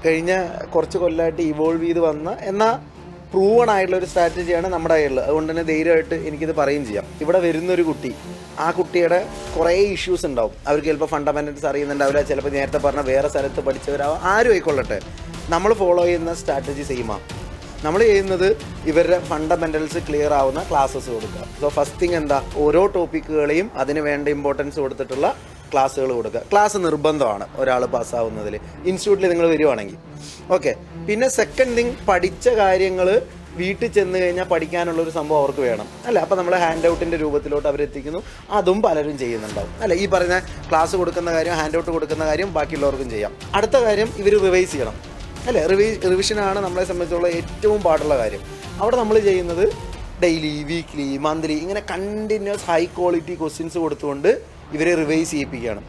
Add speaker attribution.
Speaker 1: കഴിഞ്ഞ കുറച്ച് കൊല്ലമായിട്ട് ഇവോൾവ് ചെയ്ത് വന്ന എന്നാൽ പ്രൂവൺ ആയിട്ടുള്ള ഒരു സ്ട്രാറ്റജിയാണ് നമ്മുടെ കയ്യിലുള്ളത്. അതുകൊണ്ട് തന്നെ ധൈര്യമായിട്ട് എനിക്കിത് പറയുകയും ചെയ്യാം. ഇവിടെ വരുന്നൊരു കുട്ടി, ആ കുട്ടിയുടെ കുറേ ഇഷ്യൂസ് ഉണ്ടാവും. അവർക്ക് ചിലപ്പോൾ ഫണ്ടമെൻ്റൽസ് അറിയുന്നുണ്ടാവില്ല, ചിലപ്പോൾ നേരത്തെ പറഞ്ഞ വേറെ സ്ഥലത്ത് പഠിച്ചവരാവും, ആരും ആയിക്കൊള്ളട്ടെ. നമ്മൾ ഫോളോ ചെയ്യുന്ന സ്ട്രാറ്റജി സെയിമാണ്. നമ്മൾ ചെയ്യുന്നത് ഇവരുടെ ഫണ്ടമെൻ്റൽസ് ക്ലിയർ ആവുന്ന ക്ലാസ്സസ് കൊടുക്കുക. സോ ഫസ്റ്റ് തിങ് എന്താ, ഓരോ ടോപ്പിക്കുകളെയും അതിന് വേണ്ട ഇമ്പോർട്ടൻസ് കൊടുത്തിട്ടുള്ള ക്ലാസ്സുകൾ കൊടുക്കുക. ക്ലാസ് നിർബന്ധമാണ് ഒരാൾ പാസ്സാവുന്നതിൽ, ഇൻസ്റ്റിറ്റ്യൂട്ടിൽ നിങ്ങൾ വരുവാണെങ്കിൽ. ഓക്കെ. പിന്നെ സെക്കൻഡ് തിങ്, പഠിച്ച കാര്യങ്ങൾ വീട്ടിൽ ചെന്ന് കഴിഞ്ഞാൽ പഠിക്കാനുള്ളൊരു സംഭവം അവർക്ക് വേണം അല്ല. അപ്പോൾ നമ്മൾ ഹാൻഡ് ഔട്ടിൻ്റെ രൂപത്തിലോട്ട് അവരെത്തിക്കുന്നു. അതും പലരും ചെയ്യുന്നുണ്ടാവും അല്ല. ഈ പറഞ്ഞ ക്ലാസ് കൊടുക്കുന്ന കാര്യം, ഹാൻഡ് ഔട്ട് കൊടുക്കുന്ന കാര്യം ബാക്കിയുള്ളവർക്കും ചെയ്യാം. അടുത്ത കാര്യം, ഇവർ റിവൈസ് ചെയ്യണം അല്ലേ. റിവിഷനാണ് നമ്മളെ സംബന്ധിച്ചുള്ള ഏറ്റവും പാടുള്ള കാര്യം. അവിടെ നമ്മൾ ചെയ്യുന്നത് ഡെയിലി, വീക്ക്ലി, മന്ത്ലി ഇങ്ങനെ കണ്ടിന്യൂസ് ഹൈ ക്വാളിറ്റി ക്വസ്റ്റ്യൻസ് കൊടുത്തുകൊണ്ട് ഇവരെ റിവൈസ് ചെയ്യിപ്പിക്കുകയാണ്.